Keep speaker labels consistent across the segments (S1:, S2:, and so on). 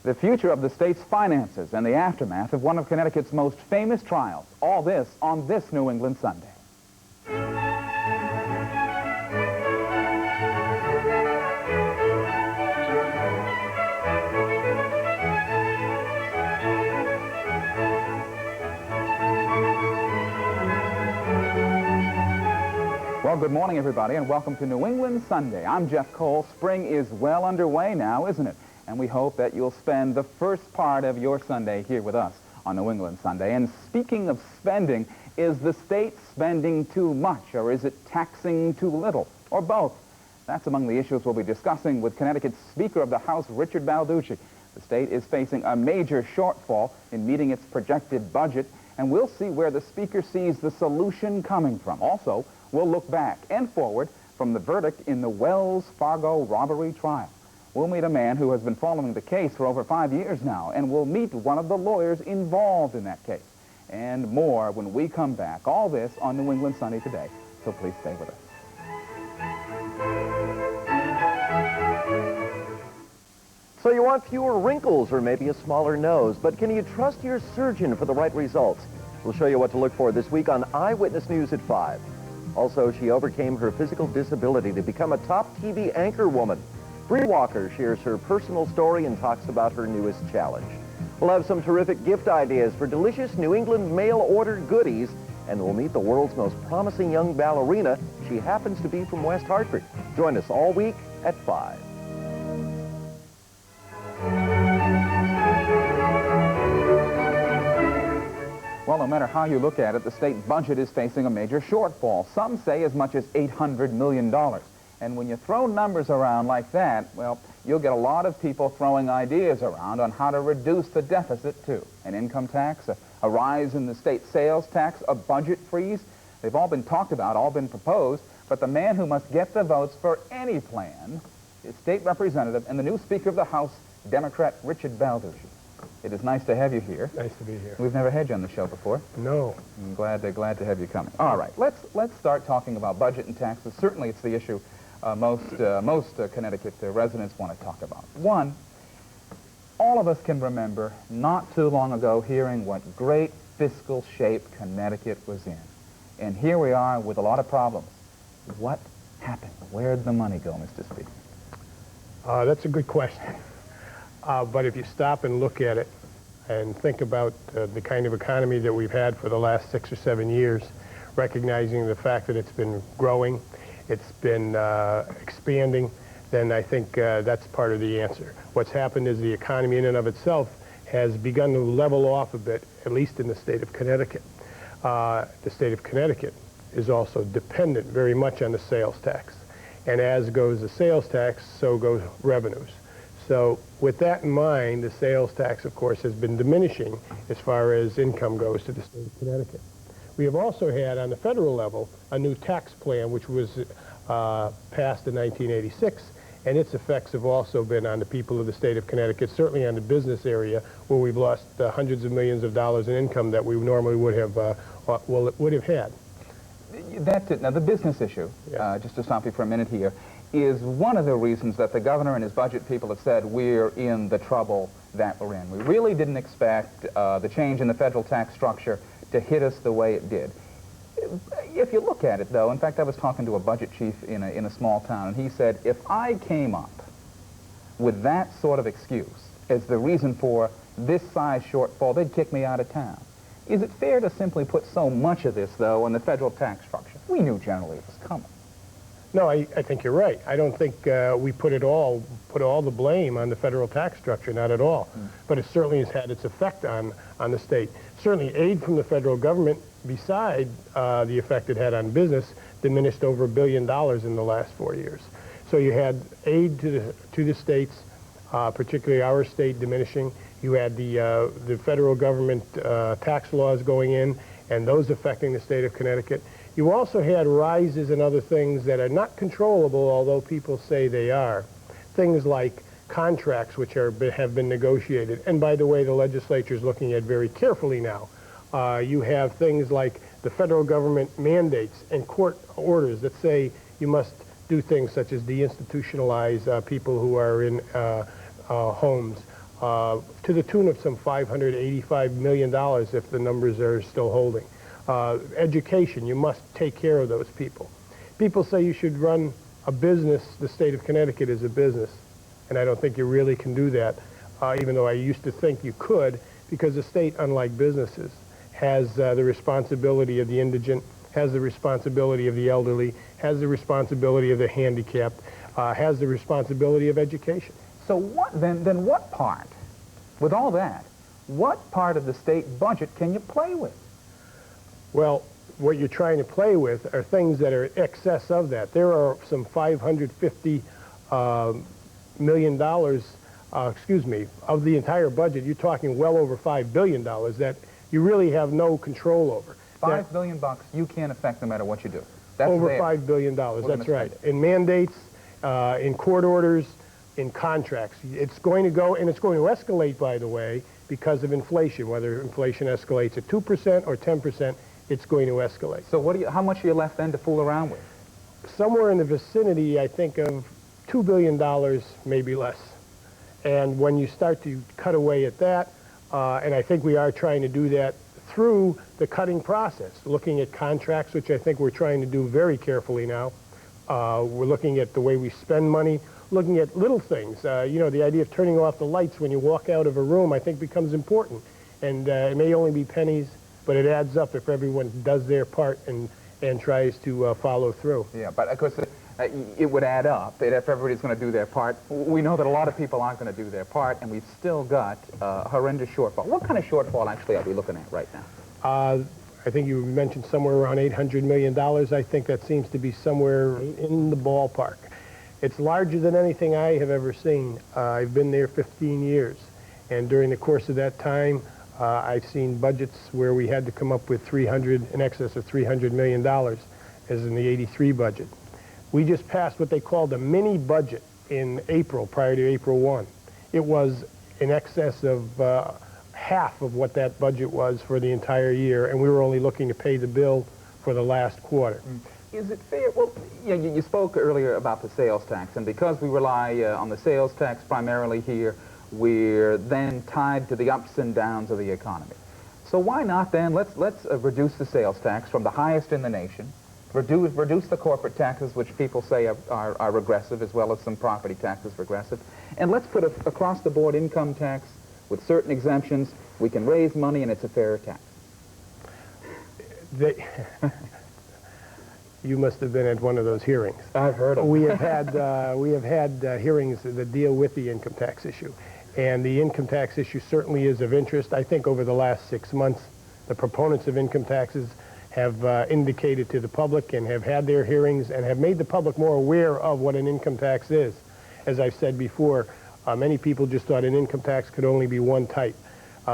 S1: the future of the state's finances, and the aftermath of one of Connecticut's most famous trials. All this on this New England Sunday. Well, good morning, everybody, and welcome to New England Sunday. I'm Jeff Cole. Spring is well underway now, isn't it? And we hope that you'll spend the first part of your Sunday here with us on New England Sunday. And speaking of spending, is the state spending too much, or is it taxing too little, or both? That's among the issues we'll be discussing with Connecticut's Speaker of the House, Richard Balducci. The state is facing a major shortfall in meeting its projected budget, and we'll see where the Speaker sees the solution coming from. Also, we'll look back and forward from the verdict in the Wells Fargo robbery trial. We'll meet a man who has been following the case for over 5 years now, and we'll meet one of the lawyers involved in that case. And more when we come back. All this on New England Sunday today, so please stay with us.
S2: So you want fewer wrinkles or maybe a smaller nose, but can you trust your surgeon for the right results? We'll show you what to look for this week on Eyewitness News at 5. Also, she overcame her physical disability to become a top TV anchor woman. Bree Walker shares her personal story and talks about her newest challenge. We'll have some terrific gift ideas for delicious New England mail-ordered goodies, and we'll meet the world's most promising young ballerina. She happens to be from West Hartford. Join us all week at 5.
S1: Well, no matter how you look at it, the state budget is facing a major shortfall. Some say as much as $800 million. And when you throw numbers around like that, well, you'll get a lot of people throwing ideas around on how to reduce the deficit, too. An income tax, a rise in the state sales tax, a budget freeze. They've all been talked about, all been proposed, but the man who must get the votes for any plan is State Representative and the new Speaker of the House, Democrat Richard Balducci. It is nice to have you here.
S3: Nice to be here.
S1: We've never had you on the show before.
S3: No.
S1: I'm glad to have you coming. All right, let's start talking about budget and taxes. Certainly it's the issue most Connecticut residents want to talk about. One, all of us can remember not too long ago hearing what great fiscal shape Connecticut was in. And here we are with a lot of problems. What happened? Where'd the money go, Mr. Speaker?
S3: That's a good question. But if you stop and look at it and think about the kind of economy that we've had for the last 6 or 7 years, recognizing the fact that it's been growing, it's been expanding, then I think that's part of the answer. What's happened is the economy in and of itself has begun to level off a bit, at least in the state of Connecticut. The state of Connecticut is also dependent very much on the sales tax. And as goes the sales tax, so goes revenues. So with that in mind, the sales tax, of course, has been diminishing as far as income goes to the state of Connecticut. We have also had, on the federal level, a new tax plan, which was passed in 1986, and its effects have also been on the people of the state of Connecticut, certainly on the business area, where we've lost hundreds of millions of dollars in income that we normally would have had.
S1: That's it. Now, the business issue,
S3: yes.
S1: Just to stop you for a minute here, is one of the reasons that the governor and his budget people have said we're in the trouble that we're in. We really didn't expect the change in the federal tax structure to hit us the way it did. If you look at it, though, in fact, I was talking to a budget chief in a small town, and he said, if I came up with that sort of excuse as the reason for this size shortfall, they'd kick me out of town. Is it fair to simply put so much of this, though, in the federal tax structure? We knew generally it was coming.
S3: No, I think you're right. I don't think we put all the blame on the federal tax structure, not at all. But it certainly has had its effect on the state. Certainly aid from the federal government, beside the effect it had on business, diminished over $1 billion in the last 4 years. So you had aid to the states, particularly our state, diminishing. You had the federal government tax laws going in, and those affecting the state of Connecticut. You also had rises in other things that are not controllable, although people say they are. Things like contracts which have been negotiated. And by the way, the legislature is looking at very carefully now. You have things like the federal government mandates and court orders that say you must do things such as deinstitutionalize people who are in homes. to the tune of some $585 million if the numbers are still holding. Education, you must take care of those people. People say you should run a business, the state of Connecticut is a business, and I don't think you really can do that, even though I used to think you could, because the state, unlike businesses, has the responsibility of the indigent, has the responsibility of the elderly, has the responsibility of the handicapped, has the responsibility of education.
S1: So what, then what part, with all that, what part of the state budget can you play with?
S3: Well, what you're trying to play with are things that are in excess of that. There are some $550 million, of the entire budget. You're talking well over $5 billion that you really have no control over.
S1: $5 billion you can't affect no matter what you do. That's
S3: over
S1: there.
S3: $5 billion, that's right. In mandates, in court orders, in contracts. It's going to go, and it's going to escalate, by the way, because of inflation. Whether inflation escalates at 2% or 10%, it's going to escalate.
S1: So how much are you left then to fool around with?
S3: Somewhere in the vicinity, I think, of $2 billion, maybe less. And when you start to cut away at that, and I think we are trying to do that through the cutting process, looking at contracts, which I think we're trying to do very carefully now. We're looking at the way we spend money, looking at little things. You know, the idea of turning off the lights when you walk out of a room, I think, becomes important. And it may only be pennies, but it adds up if everyone does their part and tries to follow through.
S1: Yeah, but of course, it would add up if everybody's going to do their part. We know that a lot of people aren't going to do their part, and we've still got a horrendous shortfall. What kind of shortfall actually are we looking at right now?
S3: I think you mentioned somewhere around $800 million. I think that seems to be somewhere in the ballpark. It's larger than anything I have ever seen. I've been there 15 years, and during the course of that time, I've seen budgets where we had to come up with in excess of $300 million, as in the '83 budget. We just passed what they called a mini budget in April, prior to April 1. It was in excess of half of what that budget was for the entire year, and we were only looking to pay the bill for the last quarter.
S1: Is it fair? Well, yeah, you spoke earlier about the sales tax, and because we rely on the sales tax primarily here, we're then tied to the ups and downs of the economy. So why not then, let's reduce the sales tax from the highest in the nation, reduce the corporate taxes, which people say are regressive, as well as some property taxes regressive, and let's put across-the-board income tax with certain exemptions. We can raise money, and it's a fairer tax.
S3: You must have been at one of those hearings.
S1: I've heard of them.
S3: We have had hearings that deal with the income tax issue. And the income tax issue certainly is of interest. I think over the last 6 months, the proponents of income taxes have indicated to the public and have had their hearings and have made the public more aware of what an income tax is. As I've said before, many people just thought an income tax could only be one type.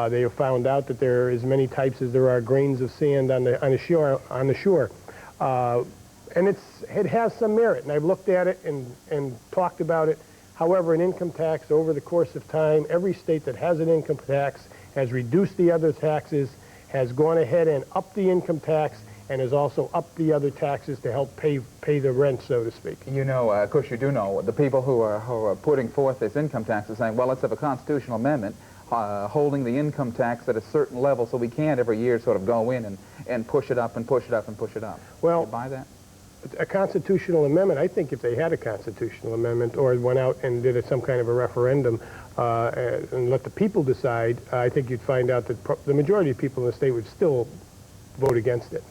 S3: They have found out that there are as many types as there are grains of sand on the shore. And it has some merit, and I've looked at it and talked about it. However, an income tax over the course of time, every state that has an income tax has reduced the other taxes, has gone ahead and upped the income tax, and has also upped the other taxes to help pay the rent, so to speak.
S1: You know, of course you do know, the people who are putting forth this income tax are saying, well, let's have a constitutional amendment holding the income tax at a certain level so we can't every year sort of go in and push it up and push it up and push it up.
S3: Well,
S1: you buy that?
S3: A constitutional amendment, I think if they had a constitutional amendment or went out and did some kind of a referendum and let the people decide, I think you'd find out that the majority of people in the state would still vote against it.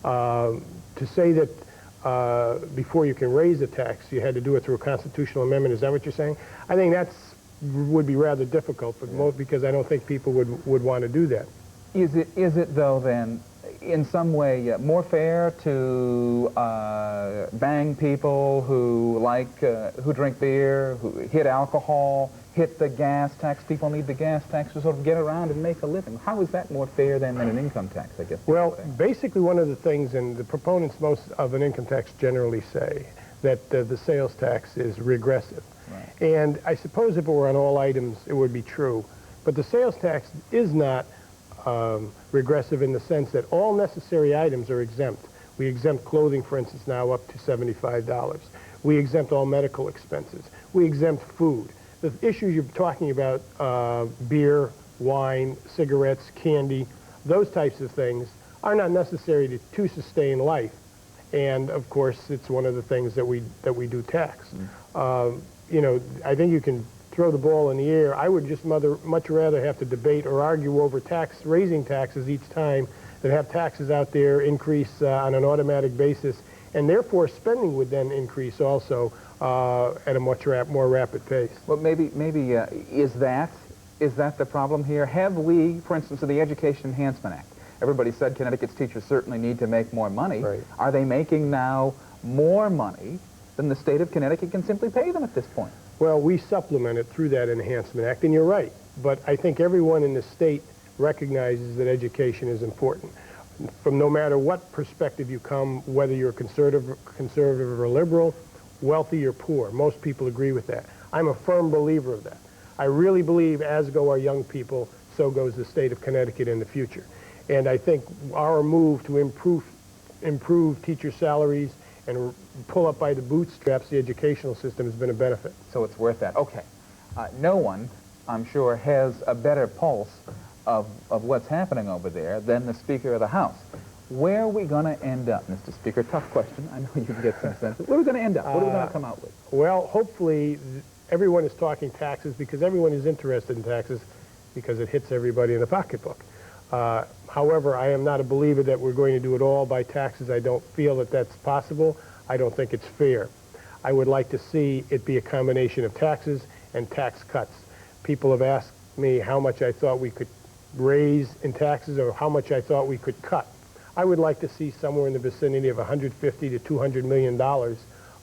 S3: To say that before you can raise a tax, you had to do it through a constitutional amendment, is that what you're saying? I think would be rather difficult for most, because I don't think people would want to do that.
S1: Is it though then, in some way, more fair to bang people who who drink beer, who hit alcohol, hit the gas tax? People need the gas tax to sort of get around and make a living. How is that more fair than an income tax, I guess?
S3: Well, basically one of the things, and the proponents most of an income tax generally say, that the sales tax is regressive.
S1: Right.
S3: And I suppose if it were on all items, it would be true. But the sales tax is not regressive in the sense that all necessary items are exempt. We exempt clothing, for instance, now up to $75. We exempt all medical expenses. We exempt food. the issues you're talking about, beer, wine, cigarettes, candy, those types of things are not necessary to sustain life. And of course, it's one of the things that we do tax. You know, I think you can throw the ball in the air. I would just much rather have to debate or argue over raising taxes each time than have taxes out there increase on an automatic basis, and therefore spending would then increase also at a much more rapid pace.
S1: Well, maybe is that the problem here? Have we, for instance, in the Education Enhancement Act, everybody said Connecticut's teachers certainly need to make more money.
S3: Right.
S1: Are they making now more money than the state of Connecticut can simply pay them at this point?
S3: Well, we supplement it through that Enhancement Act, and you're right. But I think everyone in the state recognizes that education is important. From no matter what perspective you come, whether you're conservative or liberal, wealthy or poor, most people agree with that. I'm a firm believer of that. I really believe, as go our young people, so goes the state of Connecticut in the future. And I think our move to improve teacher salaries and pull up by the bootstraps the educational system has been a benefit.
S1: So it's worth that. Okay. No one, I'm sure, has a better pulse of what's happening over there than the Speaker of the House. Where are we going to end up, Mr. Speaker? Tough question. I know you can get some sense. Where are we going to end up? What are we going to come out with?
S3: Well, hopefully everyone is talking taxes because everyone is interested in taxes because it hits everybody in the pocketbook. However, I am not a believer that we're going to do it all by taxes. I don't feel that that's possible. I don't think it's fair. I would like to see it be a combination of taxes and tax cuts. People have asked me how much I thought we could raise in taxes or how much I thought we could cut. I would like to see somewhere in the vicinity of $150 to $200 million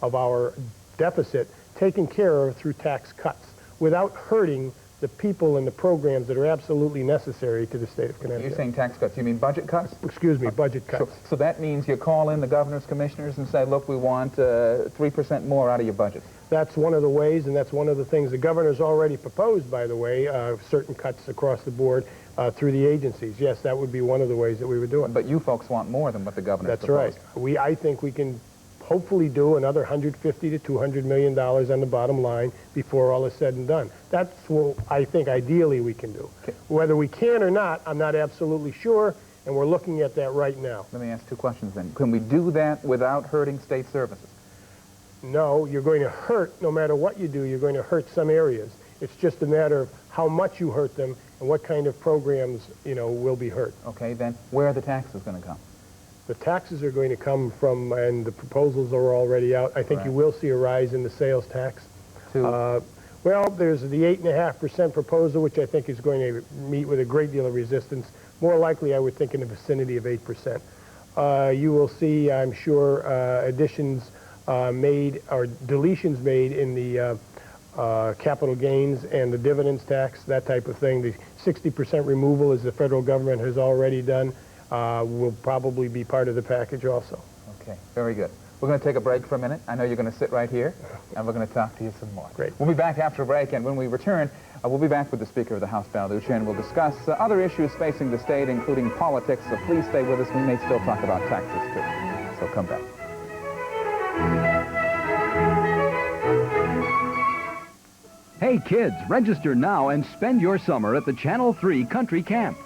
S3: of our deficit taken care of through tax cuts without hurting the people and the programs that are absolutely necessary to the state of Connecticut.
S1: You're saying tax cuts. You mean budget cuts?
S3: Excuse me, budget cuts.
S1: So that means you call in the governor's commissioners and say, look, we want 3% more out of your budget.
S3: That's one of the ways, and that's one of the things the governor's already proposed, by the way, certain cuts across the board through the agencies. Yes, that would be one of the ways that we would do it.
S1: But you folks want more than what the governor's
S3: proposed. That's right. I think we can hopefully do another $150 to $200 million on the bottom line before all is said and done. That's what I think ideally we can do.
S1: Okay.
S3: Whether we can or not, I'm not absolutely sure, and we're looking at that right now.
S1: Let me ask two questions then. Can we do that without hurting state services?
S3: No, you're going to hurt, no matter what you do, you're going to hurt some areas. It's just a matter of how much you hurt them and what kind of programs, will be hurt.
S1: Okay, then where are the taxes going to come?
S3: The taxes are going to come from, and the proposals are already out, I think you will see a rise in the sales tax. Well, there's the 8.5% proposal, which I think is going to meet with a great deal of resistance. More likely, I would think in the vicinity of 8%. You will see, I'm sure, additions made or deletions made in the capital gains and the dividends tax, that type of thing. The 60% removal, as the federal government has already done, will probably be part of the package also.
S1: Okay, very good. We're going to take a break for a minute. I know you're going to sit right here, and we're going to talk to you some more.
S3: Great.
S1: We'll be back after a break, and when we return, we'll be back with the Speaker of the House, Balducci, and we'll discuss other issues facing the state, including politics. So please stay with us. We may still talk about taxes, too. So come back.
S4: Hey kids, register now and spend your summer at the Channel 3 Country Camp.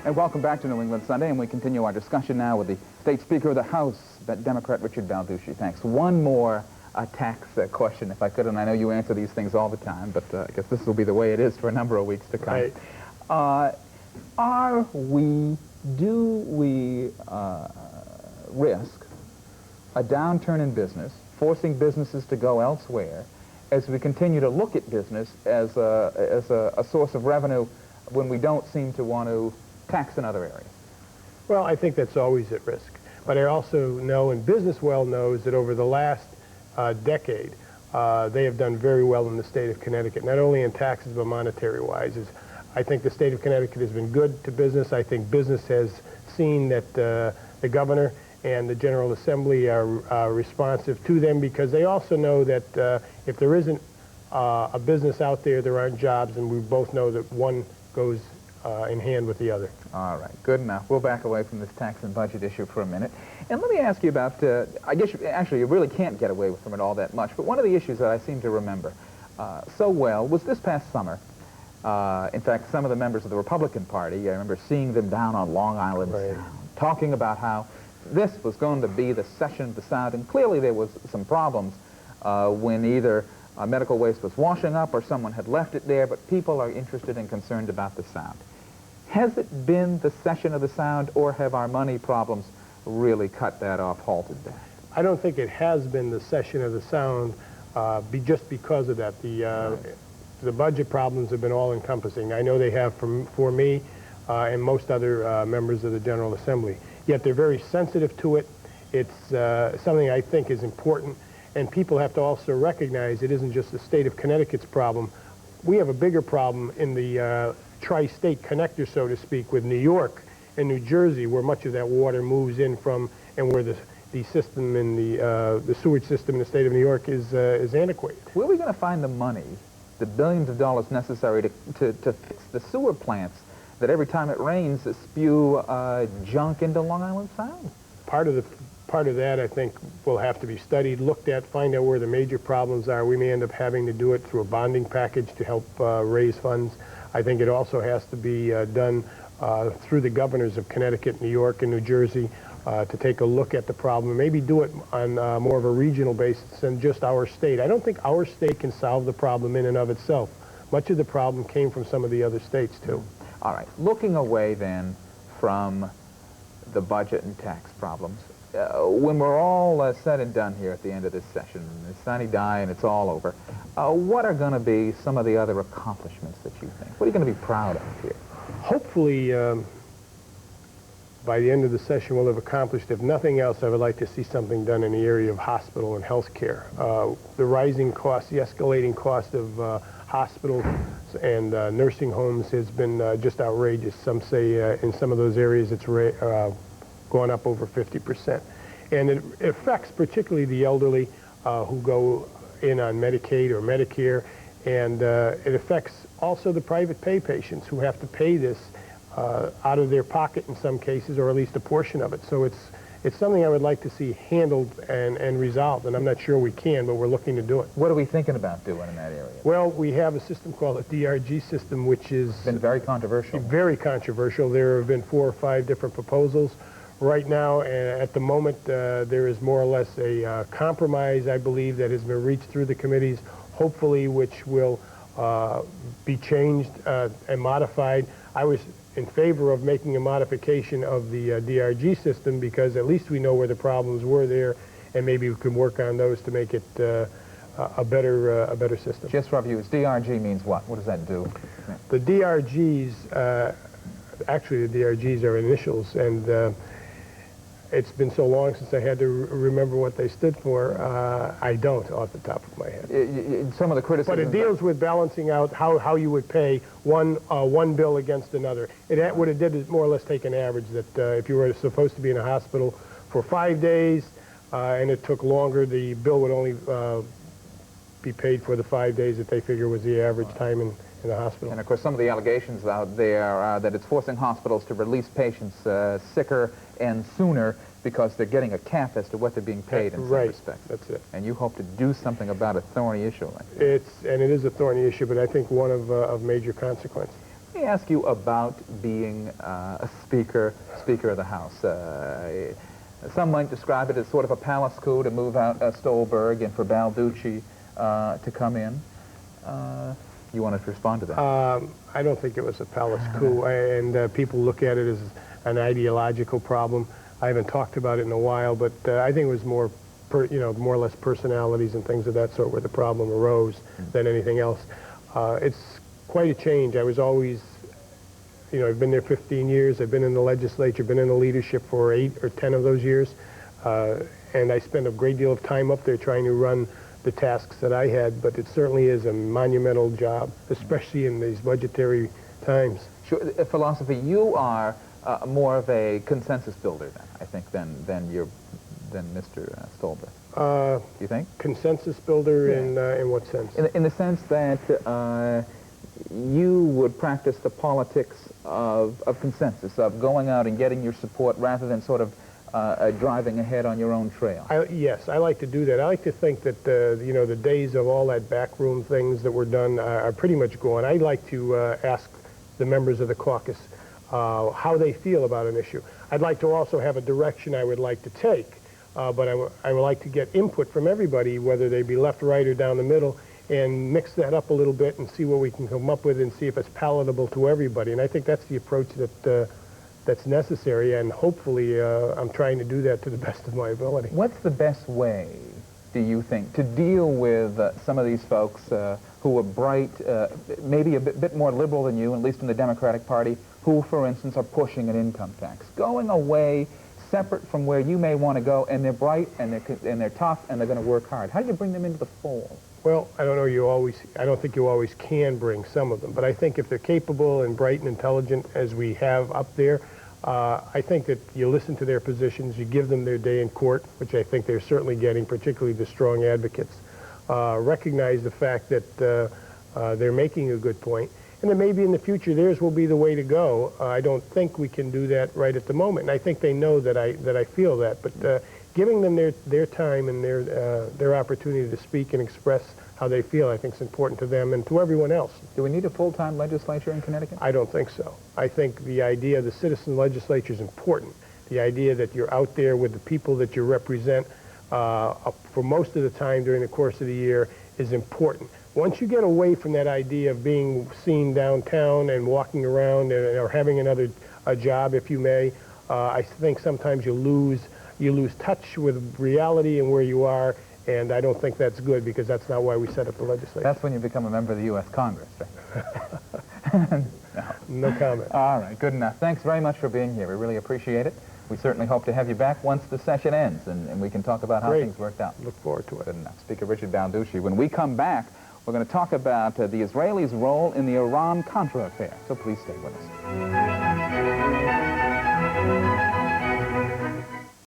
S1: And welcome back to New England Sunday, and we continue our discussion now with the State Speaker of the House, that Democrat Richard Balducci. Thanks. One more tax question, if I could, and I know you answer these things all the time, but I guess this will be the way it is for a number of weeks to come.
S3: Right.
S1: Do we risk a downturn in business, forcing businesses to go elsewhere, as we continue to look at business as a source of revenue when we don't seem to want to tax in other areas?
S3: Well, I think that's always at risk. But I also know, and Business Well knows, that over the last decade, they have done very well in the state of Connecticut, not only in taxes but monetary-wise. I think the state of Connecticut has been good to business. I think business has seen that the governor and the General Assembly are responsive to them, because they also know that if there isn't a business out there, there aren't jobs, and we both know that one goes in hand with the other.
S1: All right, good enough. We'll back away from this tax and budget issue for a minute. And let me ask you about, I guess actually you really can't get away from it all that much, but one of the issues that I seem to remember so well was this past summer. In fact, some of the members of the Republican Party, I remember seeing them down on Long Island Sound, talking about how this was going to be the session of the Sound, and clearly there was some problems when either medical waste was washing up or someone had left it there, but people are interested and concerned about the Sound. Has it been the session of the Sound, or have our money problems really cut that off, halted that?
S3: I don't think it has been the session of the Sound just because of that. The budget problems have been all-encompassing. I know they have for me and most other members of the General Assembly. Yet they're very sensitive to it. It's something I think is important, and people have to also recognize it isn't just the state of Connecticut's problem. We have a bigger problem in the tri-state connector, so to speak, with New York and New Jersey, where much of that water moves in from, and where the system in the sewage system in the state of New York is antiquated.
S1: Where are we going to find the money, the billions of dollars necessary to fix the sewer plants that every time it rains spew junk into Long Island Sound?
S3: Part of that, I think, will have to be studied, looked at, find out where the major problems are. We may end up having to do it through a bonding package to help raise funds. I think it also has to be done through the governors of Connecticut, New York, and New Jersey to take a look at the problem, and maybe do it on more of a regional basis than just our state. I don't think our state can solve the problem in and of itself. Much of the problem came from some of the other states, too.
S1: All right. Looking away, then, from the budget and tax problems, when we're all said and done here at the end of this session, the sunny die and it's all over, what are going to be some of the other accomplishments that you think? What are you going to be proud of here?
S3: Hopefully, by the end of the session, we'll have accomplished, if nothing else, I would like to see something done in the area of hospital and health care. The rising costs, the escalating cost of hospitals and nursing homes has been just outrageous. Some say in some of those areas it's gone up over 50%. And it affects particularly the elderly who go in on Medicaid or Medicare, and it affects also the private pay patients who have to pay this out of their pocket in some cases, or at least a portion of it. So it's something I would like to see handled and resolved, and I'm not sure we can, but we're looking to do it.
S1: What are we thinking about doing in that area?
S3: Well, we have a system called a DRG system, which has
S1: been very controversial.
S3: Very controversial. There have been 4 or 5 different proposals. Right now, at the moment, there is more or less a compromise, I believe, that has been reached through the committees, hopefully, which will be changed and modified. I was in favor of making a modification of the DRG system, because at least we know where the problems were there, and maybe we can work on those to make it a better system.
S1: Just for reviews, DRG means what? What does that do?
S3: The DRGs, actually the DRGs are initials, and it's been so long since I had to remember what they stood for. I don't off the top of my head.
S1: Some of the criticism.
S3: But it deals with balancing out how you would pay one bill against another. What it did is more or less take an average that if you were supposed to be in a hospital for 5 days and it took longer, the bill would only be paid for the 5 days that they figure was the average time in the hospital.
S1: And of course, some of the allegations out there are that it's forcing hospitals to release patients sicker and sooner because they're getting a cap as to what they're being paid in some respects.
S3: That's it.
S1: And you hope to do something about a thorny issue like that.
S3: And it is a thorny issue, but I think one of major consequence.
S1: Let me ask you about being a speaker of the House. Some might describe it as sort of a palace coup to move out Stolberg and for Balducci to come in. You wanted to respond to that?
S3: I don't think it was a palace coup, and people look at it as an ideological problem. I haven't talked about it in a while, but I think it was more or less personalities and things of that sort where the problem arose than anything else. It's quite a change. I was always You know, I've been there 15 years. I've been in the legislature, been in the leadership for 8 or 10 of those years. And I spent a great deal of time up there trying to run the tasks that I had, but it certainly is a monumental job, especially in these budgetary times.
S1: Sure. Philosophy, you are more of a consensus builder, then, I think, than Mr. Stolber. Do you think?
S3: Consensus builder in what sense?
S1: In the sense that you would practice the politics of consensus, of going out and getting your support rather than sort of driving ahead on your own trail.
S3: Yes, I like to do that. I like to think that, you know, the days of all that backroom things that were done are pretty much gone. I like to ask the members of the caucus how they feel about an issue. I'd like to also have a direction I would like to take, but I would like to get input from everybody, whether they be left, right, or down the middle, and mix that up a little bit and see what we can come up with and see if it's palatable to everybody. And I think that's the approach that that's necessary, and hopefully I'm trying to do that to the best of my ability.
S1: What's the best way, do you think, to deal with some of these folks who are bright, maybe a bit more liberal than you, at least in the Democratic Party, who, for instance, are pushing an income tax, going away separate from where you may want to go, and they're bright, and they're tough, and they're going to work hard? How do you bring them into the fold?
S3: Well, I don't know. I don't think you always can bring some of them, but I think if they're capable and bright and intelligent, as we have up there, I think that you listen to their positions, you give them their day in court, which I think they're certainly getting, particularly the strong advocates. Recognize the fact that they're making a good point, and then maybe in the future theirs will be the way to go. I don't think we can do that right at the moment, and I think they know that I feel that. But giving them their time and their opportunity to speak and express how they feel, I think is important to them and to everyone else.
S1: Do we need a full-time legislature in Connecticut?
S3: I don't think so. I think the idea of the citizen legislature is important. The idea that you're out there with the people that you represent for most of the time during the course of the year is important. Once you get away from that idea of being seen downtown and walking around or having a job, if you may, I think sometimes you lose touch with reality and where you are, and I don't think that's good, because that's not why we set up the legislature.
S1: That's when you become a member of the U.S. Congress, right?
S3: No comment.
S1: All right, good enough. Thanks very much for being here. We really appreciate it. We certainly hope to have you back once the session ends, and we can talk about how things worked out.
S3: Look forward to it.
S1: Good enough. Speaker Richard Balduschi. When we come back, we're going to talk about the Israelis' role in the Iran-Contra affair. So please stay with us.